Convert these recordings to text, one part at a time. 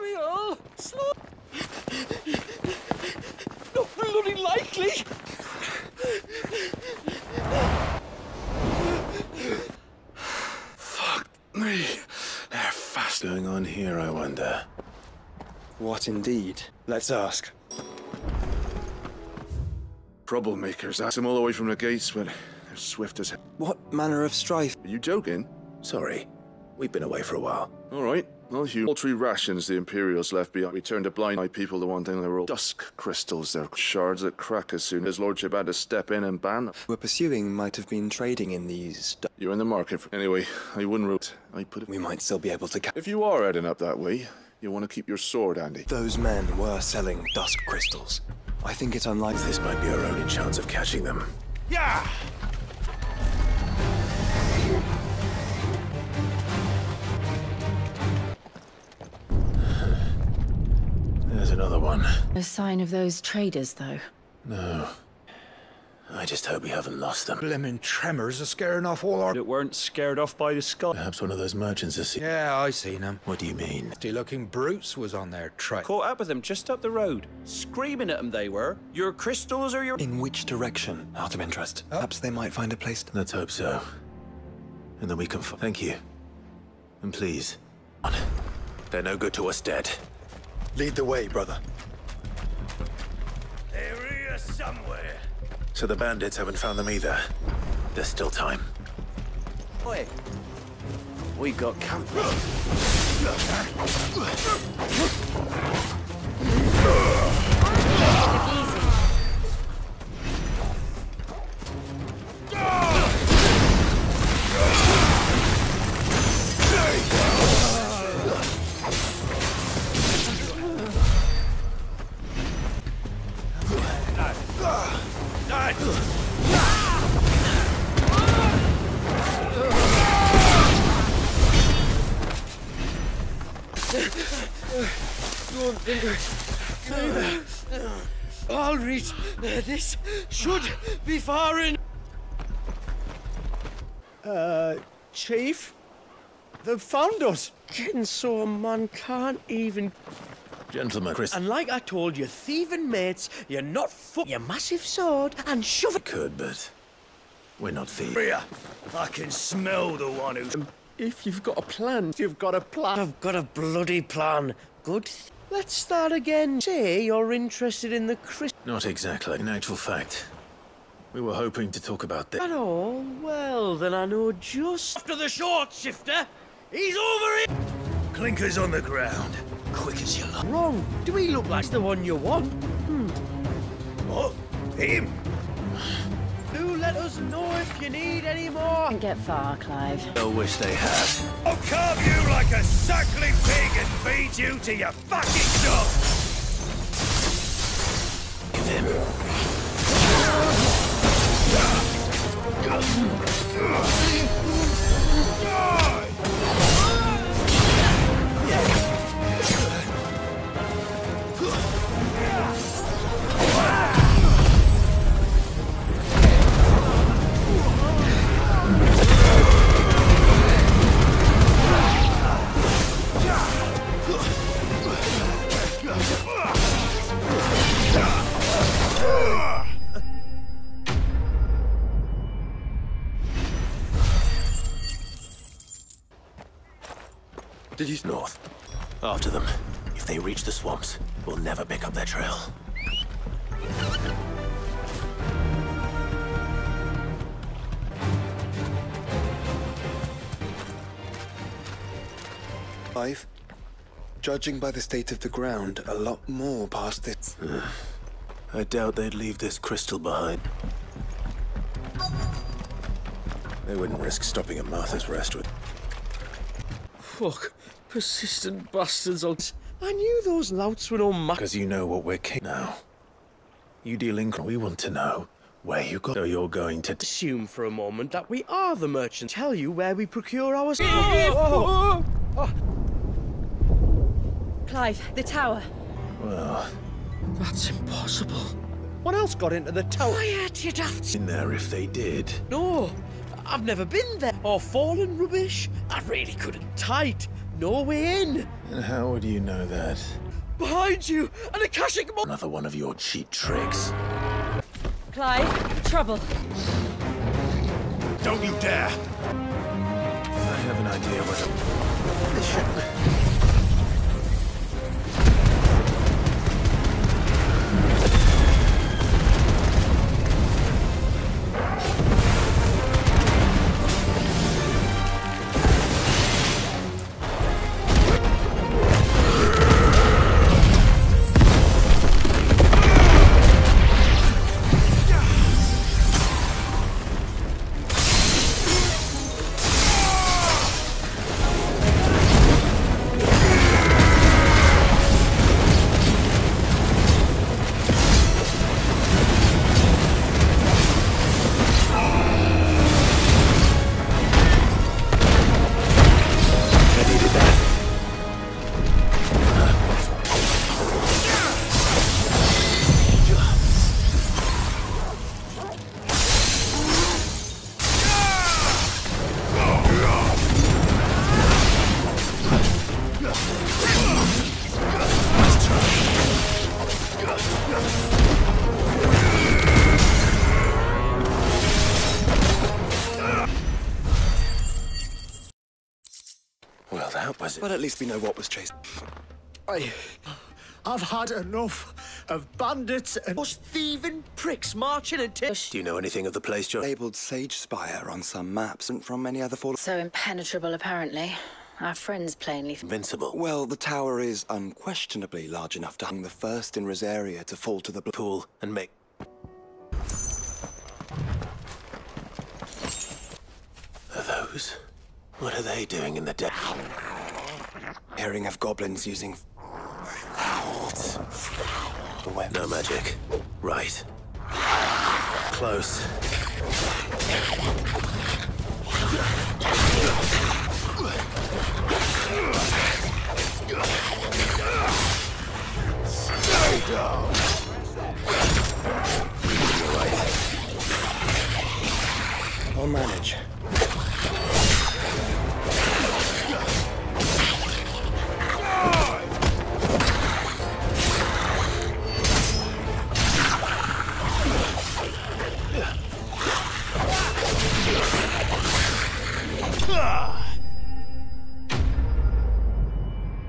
real. Slow. Not bloody likely. Fuck me. They're fast. Going on here, I wonder. What indeed? Let's ask. Troublemakers. Ask them all the way from the gates, but they're swift as hell. What manner of strife? Are you joking? Sorry. We've been away for a while. All right. Well, Hugh, paltry rations the Imperials left behind. We turned to blind eye people the one thing they were all dusk crystals. They're shards that crack as soon as Lordship had to step in and ban them. We're pursuing might have been trading in these... You're in the market for... Anyway, I wouldn't root. I put it... We might still be able to... If you are heading up that way, you want to keep your sword handy. Those men were selling dusk crystals. I think it's unlikely this might be our only chance of catching them. Yeah. There's another one. No sign of those traders, though. No. I just hope we haven't lost them. Blimmin' tremors are scaring off all our... That weren't scared off by the sky. Perhaps one of those merchants has seen... Yeah, I seen them. What do you mean? Nasty-looking brutes was on their trail. Caught up with them just up the road. Screaming at them they were. Your crystals or your... In which direction, out of interest? Perhaps they might find a place to... Let's hope so. And then we can... Thank you. And please. They're no good to us dead. Lead the way, brother. They're here somewhere. So the bandits haven't found them either. There's still time. Oi. We got company. I'll read. This should be far in. Chief? They've found us. Getting so a man can't even... Gentlemen, Chris... And like I told your thieving mates, you're not your massive sword and shove it... Could, but... We're not thieves. Here. I can smell the one who's... If you've got a plan, you've got a plan. I've got a bloody plan. Good. Let's start again. Say you're interested in the Not exactly. In actual fact, we were hoping to talk about this. At all? Well, then I know just... After the short shifter, he's over it! Clinkers on the ground. Quick as you like. Wrong. Do he look like the one you want? What? Him? Do let us know if you need any more. Can't get far, Clive. I wish they had. I'll carve you like a suckling pig and feed you to your fucking dog! Give him. Did you... North. After them. If they reach the swamps, we'll never pick up their trail. Clive? Judging by the state of the ground, a lot more past this. I doubt they'd leave this crystal behind. They wouldn't risk stopping at Martha's Rest with... Fuck. Persistent bastards. I knew those louts were no Because you know what we're now. You deal in... We want to know where you got... So you're going to... Assume for a moment that we are the merchants. Tell you where we procure our... Clive, the tower. Well... That's impossible. What else got into the tower? Quiet, you daft... In there if they did. No, I've never been there. Or fallen rubbish. I really couldn't. Tight. No way in. And how would you know that? Behind you, an Akashic mo— Another one of your cheap tricks. Clive, trouble. Don't you dare! I have an idea where this should... Well, that was it. But at least we know what was chased. I've had enough of bandits and those thieving pricks marching into— Do you know anything of the place, John? Labeled Sage Spire on some maps and from any other fall. So impenetrable, apparently. Our friends plainly... Invincible. Well, the tower is unquestionably large enough to hang the first in Rosaria to fall to the Pool and make... Are those? What are they doing in the dead? Hearing of goblins using... No magic. Right. Close. Stay down! You're right. I'll manage.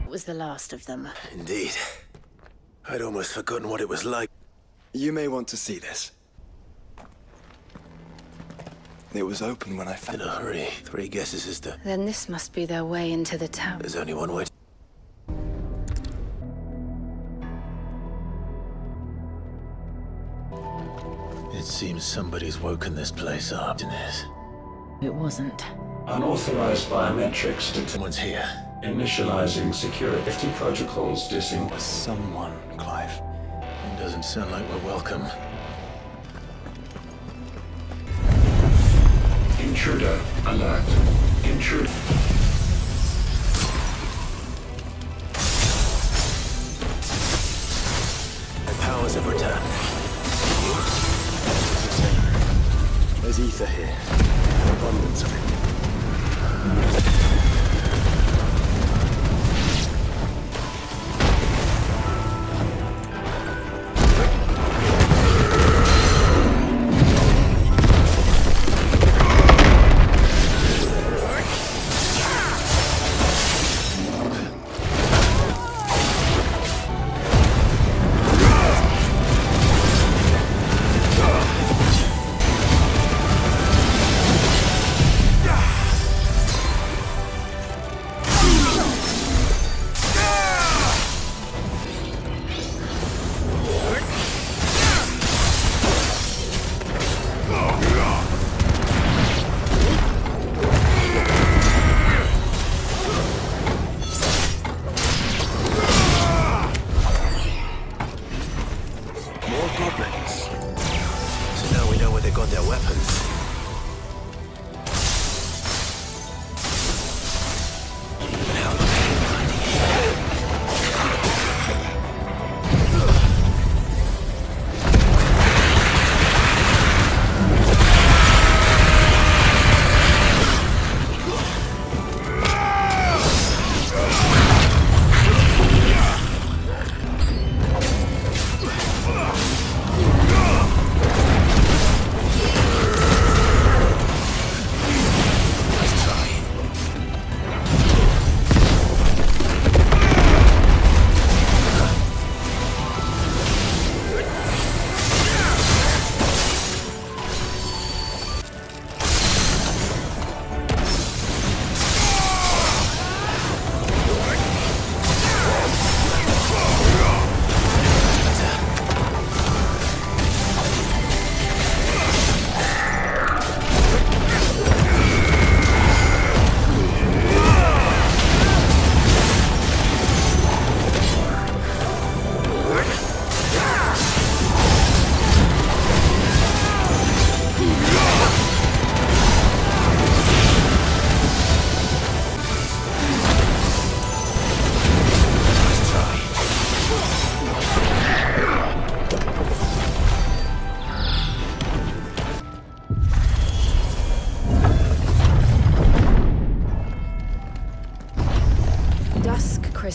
It was the last of them. Indeed. I'd almost forgotten what it was like. You may want to see this. It was open when I In found a hurry. 3 guesses as to... Then this must be their way into the tower. There's only one way. It seems somebody's woken this place up, didn't it? It wasn't. Unauthorized biometrics detected. Someone's here. Initializing security protocols dissing. someone, Clive. It doesn't sound like we're welcome. Intruder alert. Intruder. My powers have returned. There's ether here. Abundance of it.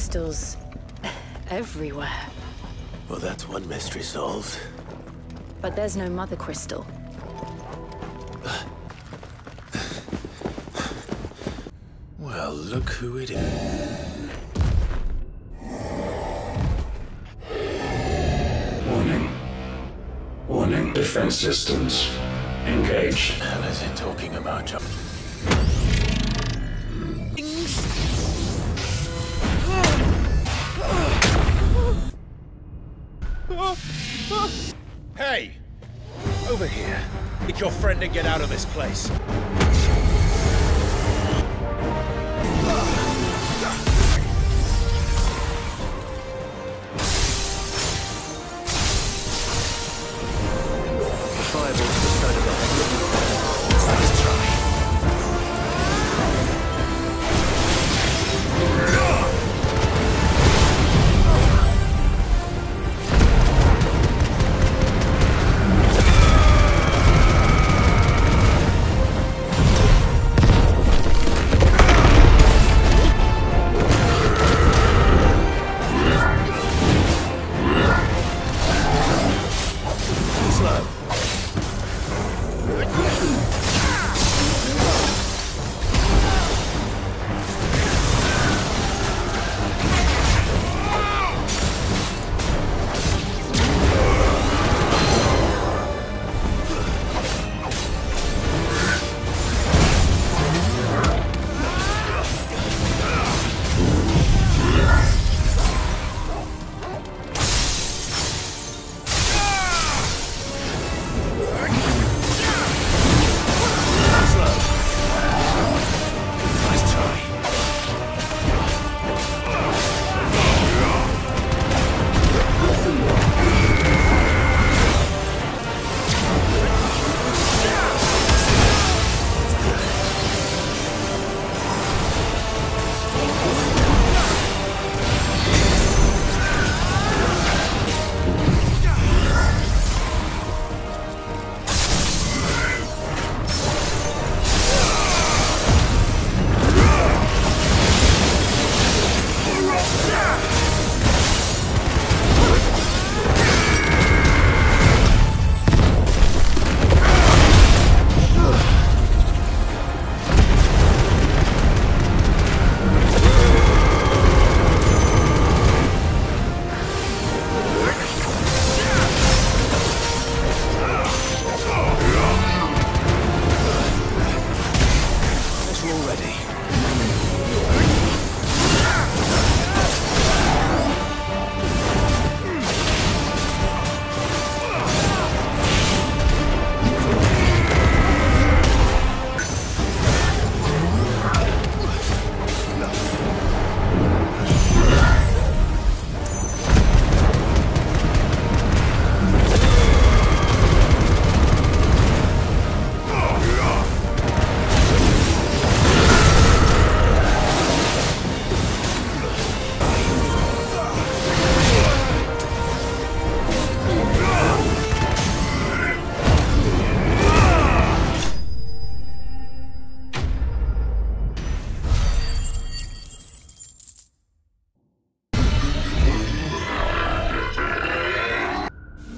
crystals everywhere. Well, that's one mystery solved. But there's no mother crystal. Well, look who it is. Warning. Warning. Defense systems engaged. What the hell is it talking about, John? Hey! Over here. Get your friend and get out of this place. Fireball's the side of the head. Let's try.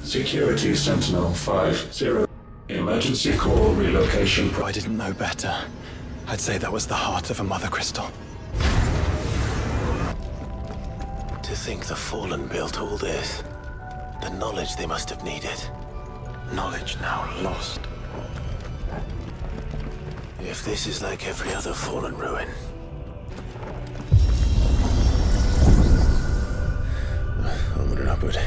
Security Sentinel 5-0. Emergency call relocation. I didn't know better. I'd say that was the heart of a mother crystal. To think the Fallen built all this. The knowledge they must have needed. Knowledge now lost. If this is like every other Fallen ruin... onward and upward.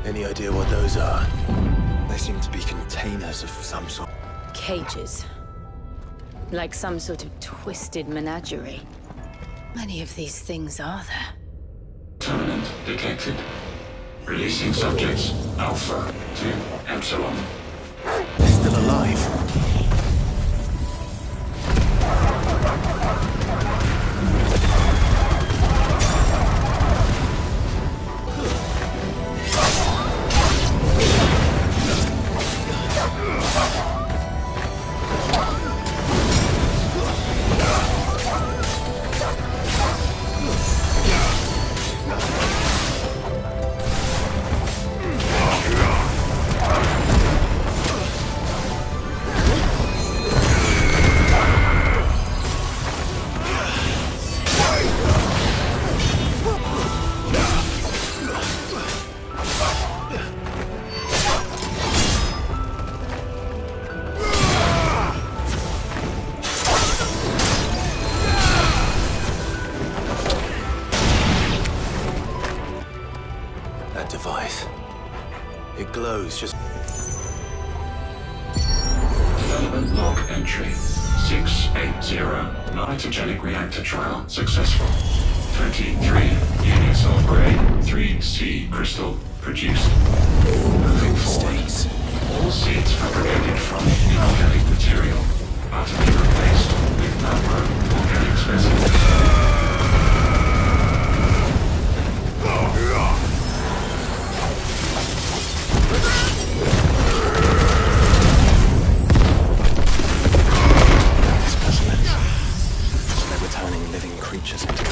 Any idea what those are? They seem to be containers of some sort. Cages. Like some sort of twisted menagerie. Many of these things are there. Terminant detected. Releasing subjects Alpha to Epsilon. They're still alive. glows just... Development log entry 680. Non-itogenic reactor trial successful. 23 units of grade 3C crystal produced. Moving forward. All seeds fabricated from inorganic material are to be replaced with lab-grown organic specimens. Turning living creatures into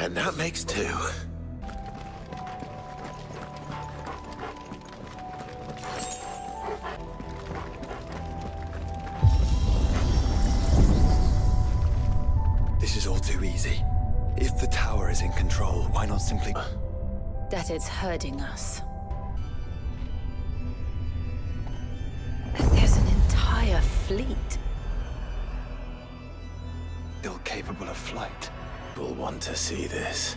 And that makes 2. This is all too easy. If the tower is in control, why not simply... That it's herding us. There's an entire fleet. Still capable of flight. We'll want to see this.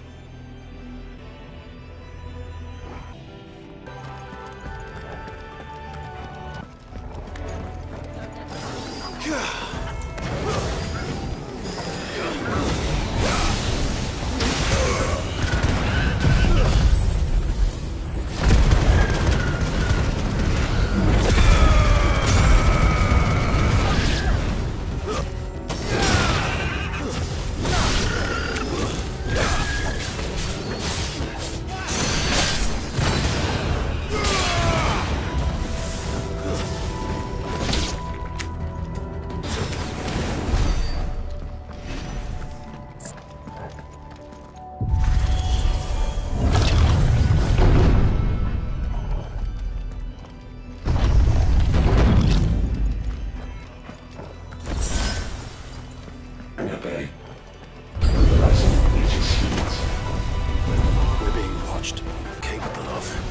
We're being watched. Capable of.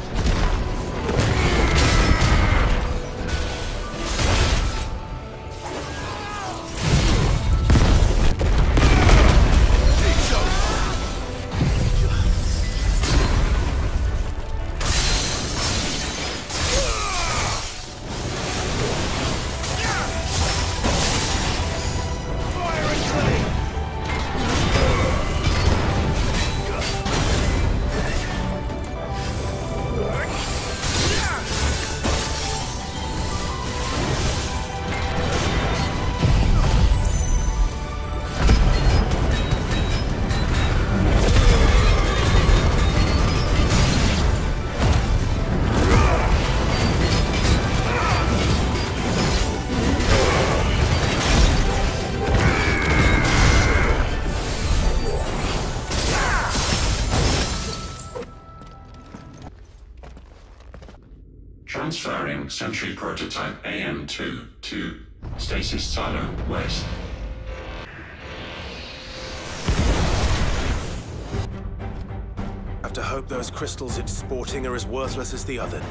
entry prototype AM-2, Stasis Silo, West. Have to hope those crystals it's sporting are as worthless as the other.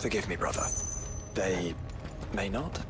Forgive me, brother. They may not.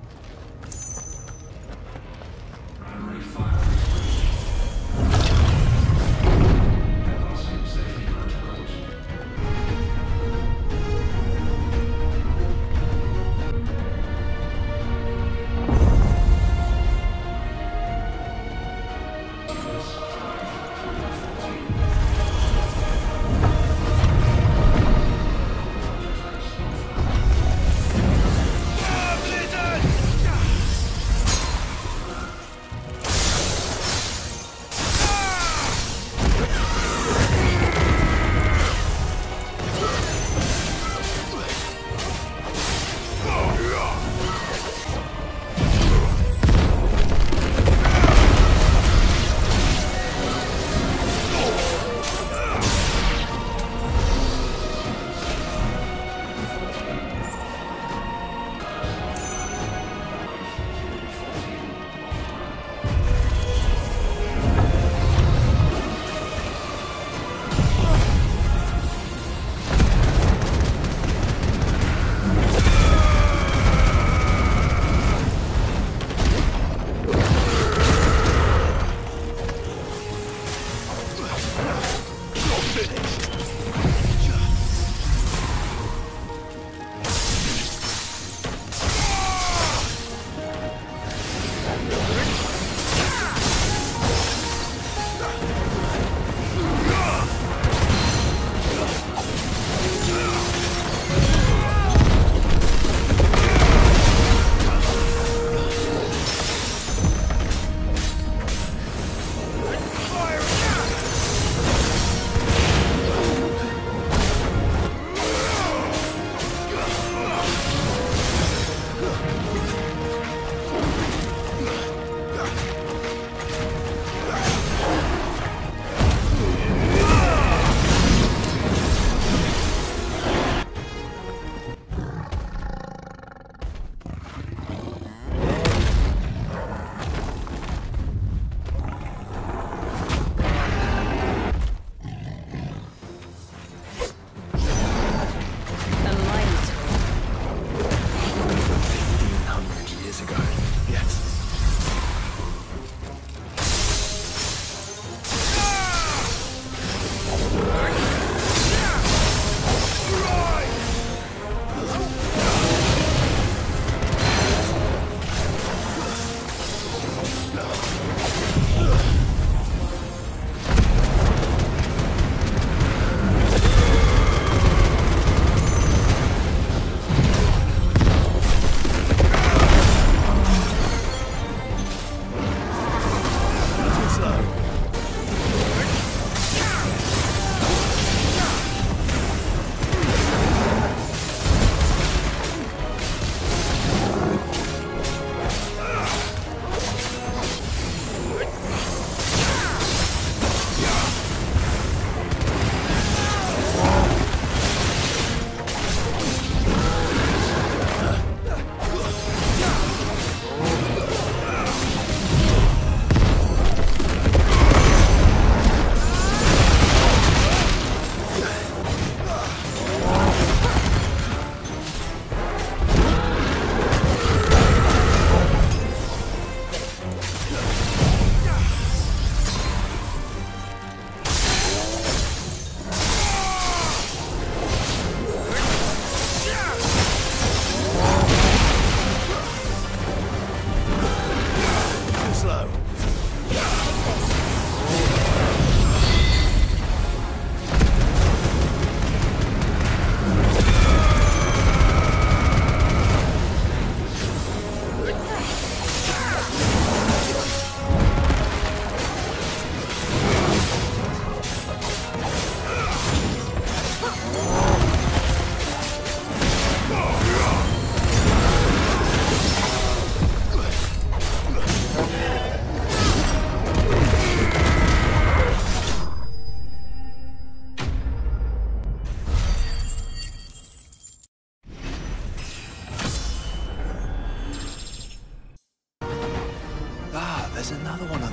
There's another one on.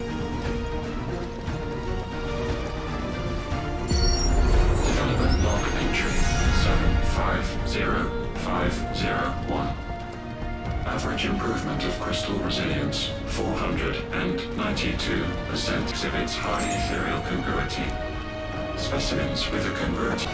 Development log entry 750501. Average improvement of crystal resilience 492%. Exhibits high ethereal congruity. Specimens with a congruity.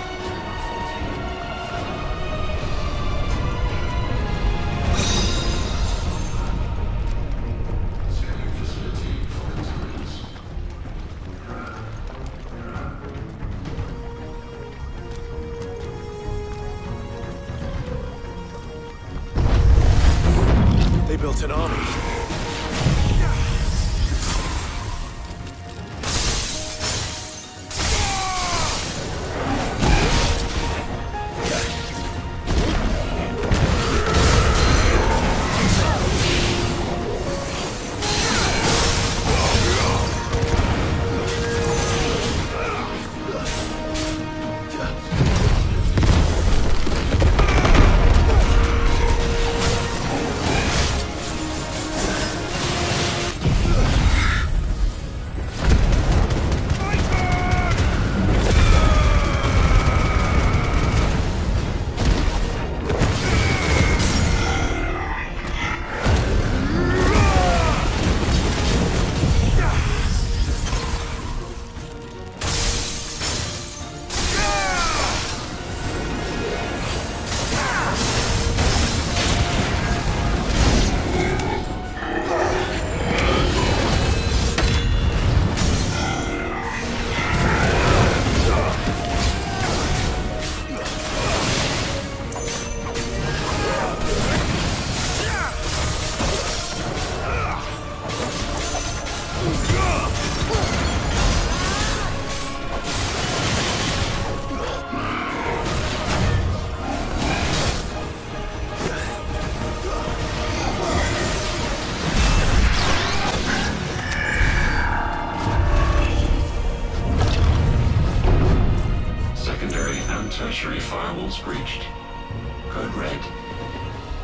They built an army. Tertiary firewalls breached. Code red.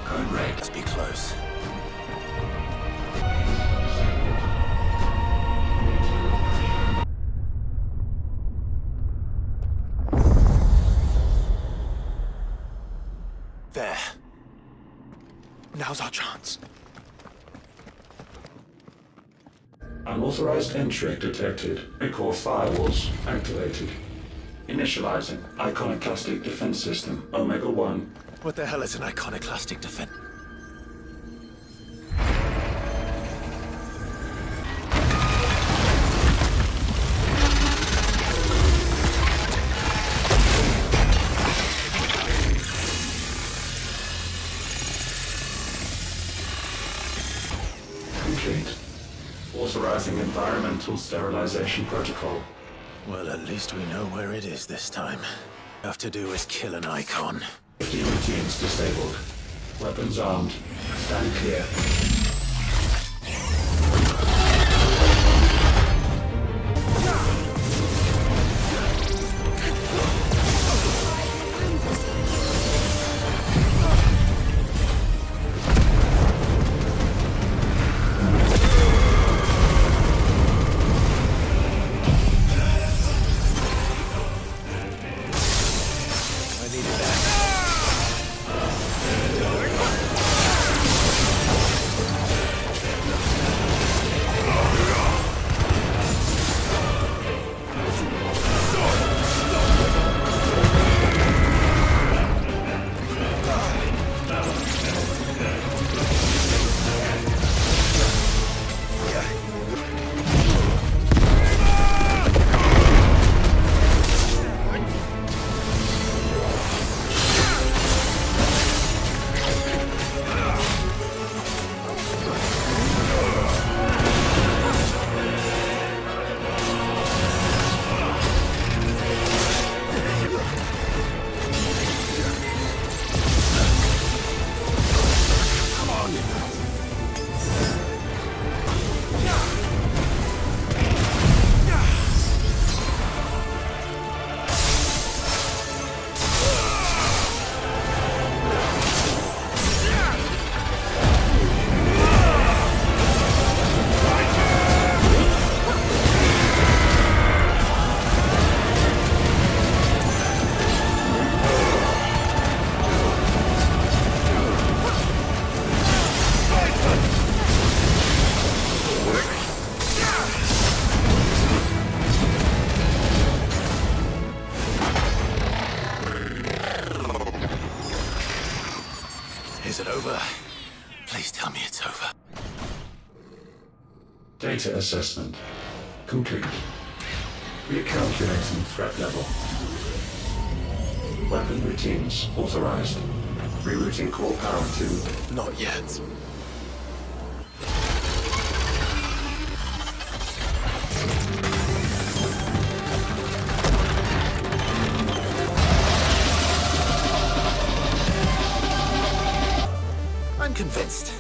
Code red. Let's be close. There. Now's our chance. Unauthorized entry detected. Core firewalls activated. Initializing iconoclastic defense system Omega-1. What the hell is an iconoclastic defense? Complete. Authorizing environmental sterilization protocol. Well, at least we know where it is this time. All we have to do is kill an icon. 50 routines disabled. Weapons armed. Stand clear. Data assessment complete. Recalculating threat level. Weapon routines authorized. Rerouting core power to... Not yet. I'm convinced.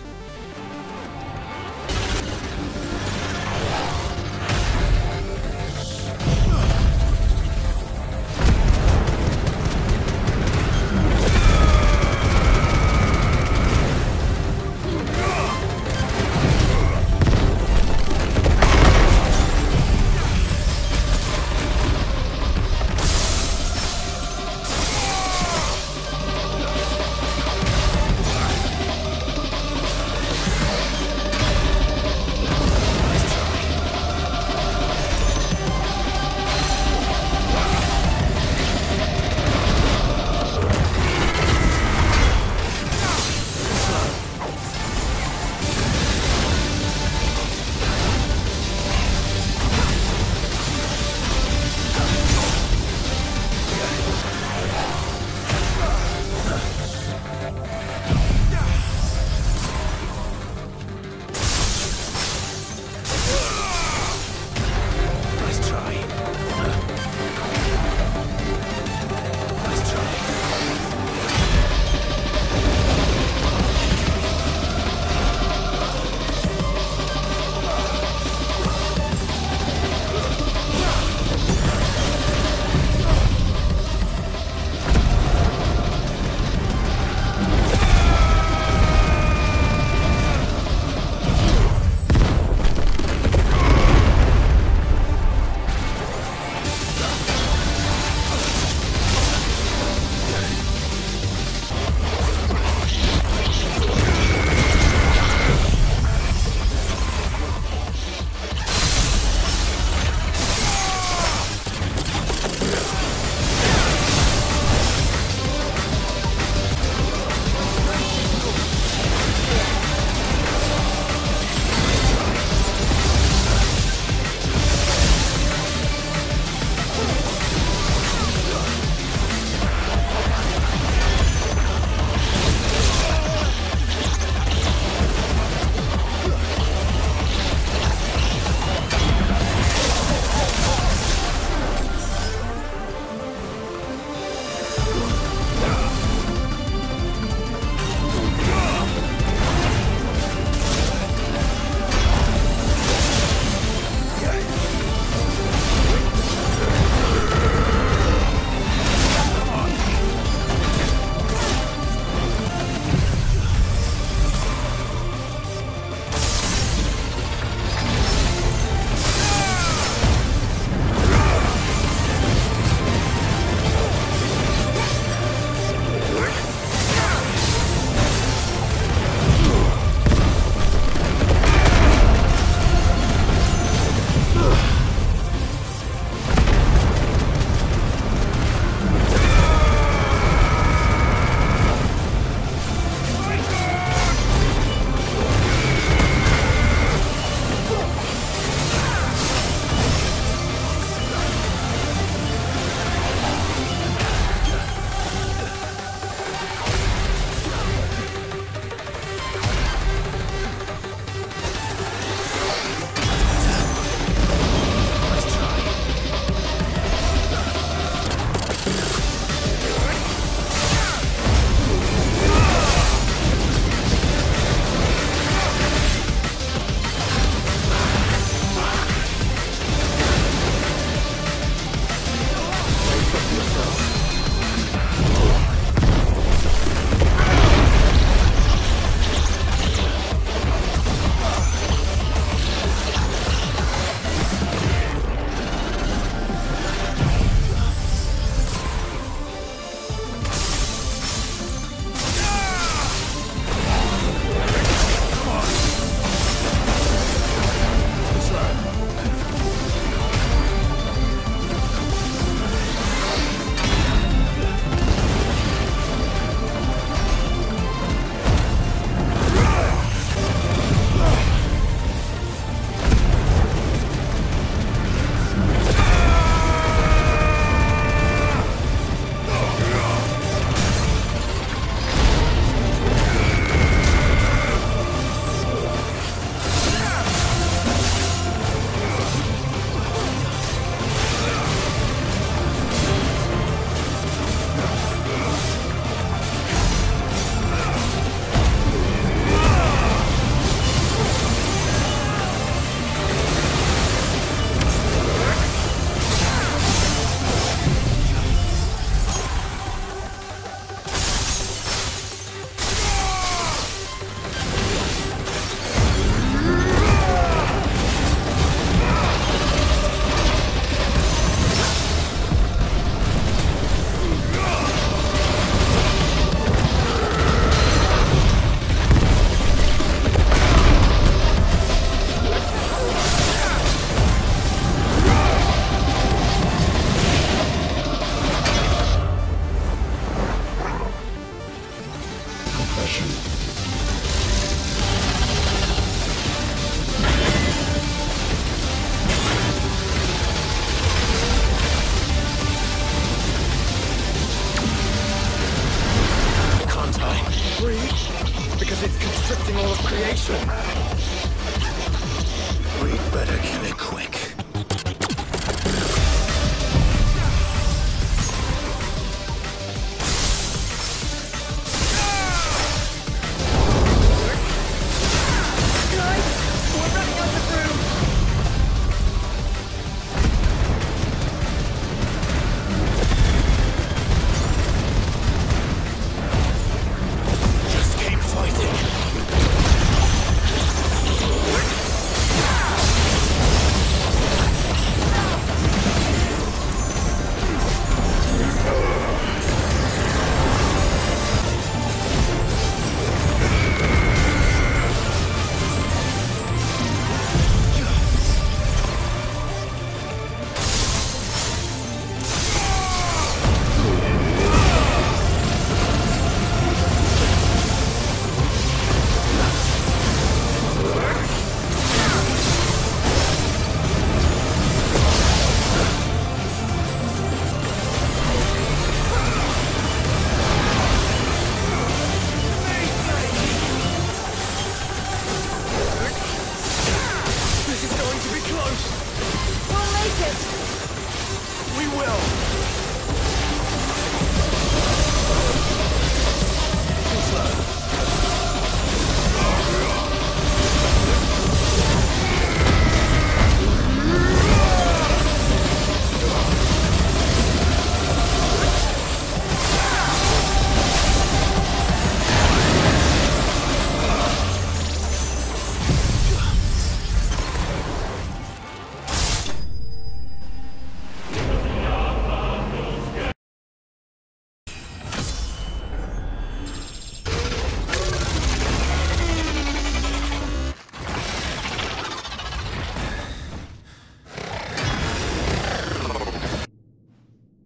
We'd better kill it quick.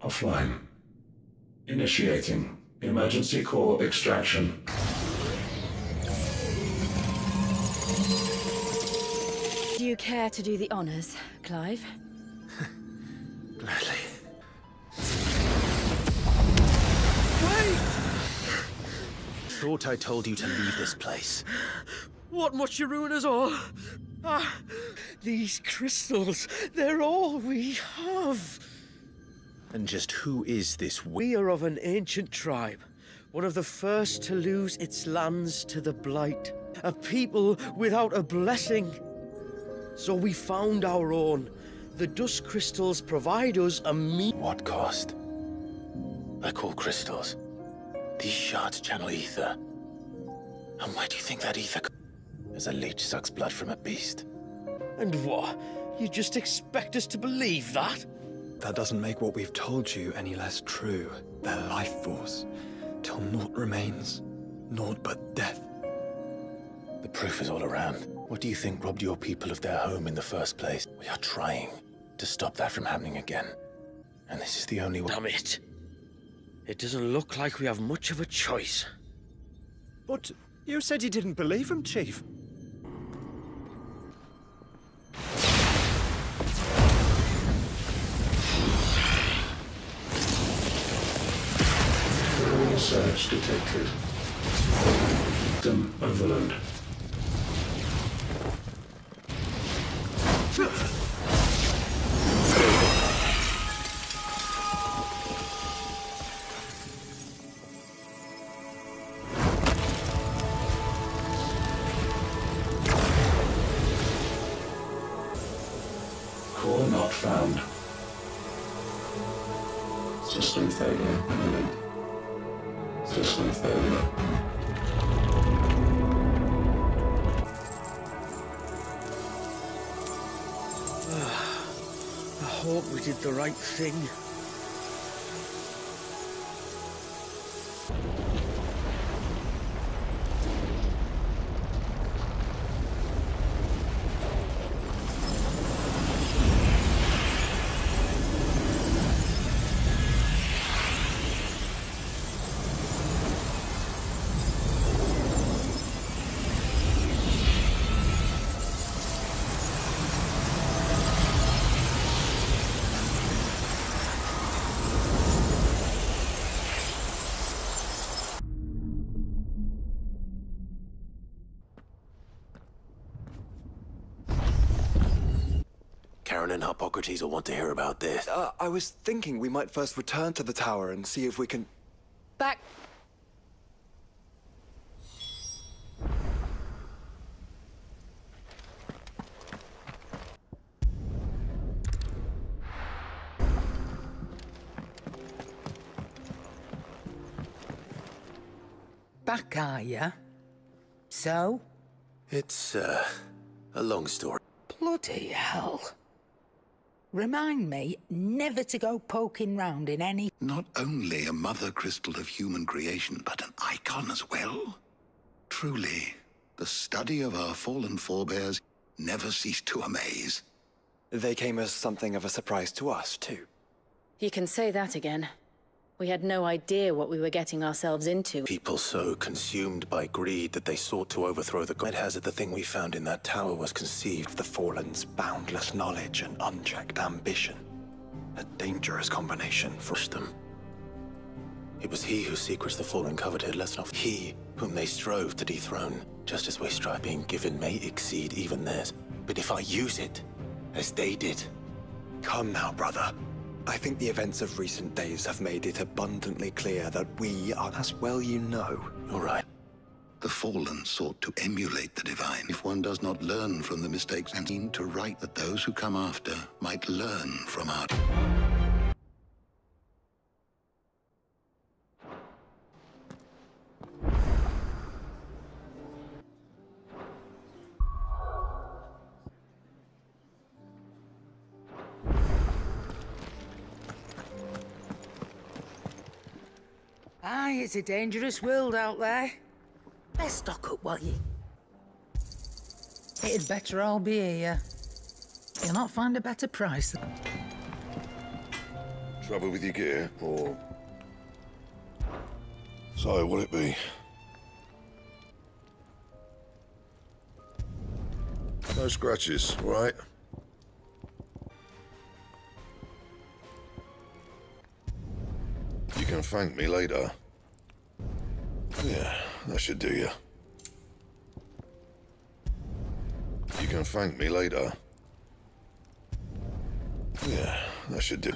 Offline. Initiating emergency core extraction. Do you care to do the honors, Clive? Gladly. Thought I told you to leave this place. What must you ruin us all? Ah, these crystals, they're all we have. And just who is this We are of an ancient tribe, one of the first to lose its lands to the Blight. A people without a blessing. So we found our own. The dust crystals provide us a What cost? They're called crystals. These shards channel ether. And why do you think that ether... As a leech sucks blood from a beast? And what? You just expect us to believe that? That doesn't make what we've told you any less true. Their life force, till naught remains, naught but death. The proof is all around. What do you think robbed your people of their home in the first place? We are trying to stop that from happening again. And this is the only way... Damn it. It doesn't look like we have much of a choice. But you said you didn't believe him, Chief. Surge detected. System overload. Core not found. System failure imminent. System failure. I hope we did the right thing. Baron and Hippocrates will want to hear about this. I was thinking we might first return to the tower and see if we can... Back. Back, are ya? So? It's, a long story. Bloody hell. Remind me never to go poking round in any... Not only a mother crystal of human creation, but an icon as well. Truly, the study of our fallen forebears never ceased to amaze. They came as something of a surprise to us, too. You can say that again. We had no idea what we were getting ourselves into. People so consumed by greed that they sought to overthrow the god. It has it the thing we found in that tower was conceived. The Fallen's boundless knowledge and unchecked ambition. A dangerous combination for them. It was he whose secrets the Fallen coveted, less not he whom they strove to dethrone. Just as we strive, being given may exceed even theirs. But if I use it, as they did... Come now, brother. I think the events of recent days have made it abundantly clear that we are as well you know. All right. The Fallen sought to emulate the divine. If one does not learn from the mistakes and seem to write that those who come after might learn from our... Aye, it's a dangerous world out there. Let's stock up, will ye? It'd better all be here. You'll not find a better price than... Trouble with your gear, or... So, what'll it be? No scratches, all right? You can thank me later. Yeah, that should do you. You can thank me later. Yeah, that should do.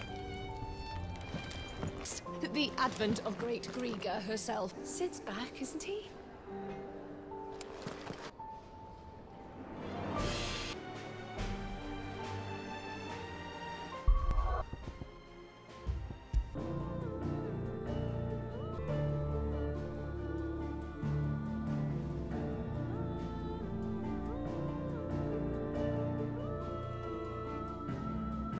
The advent of great Griga herself. Sid's back, isn't he?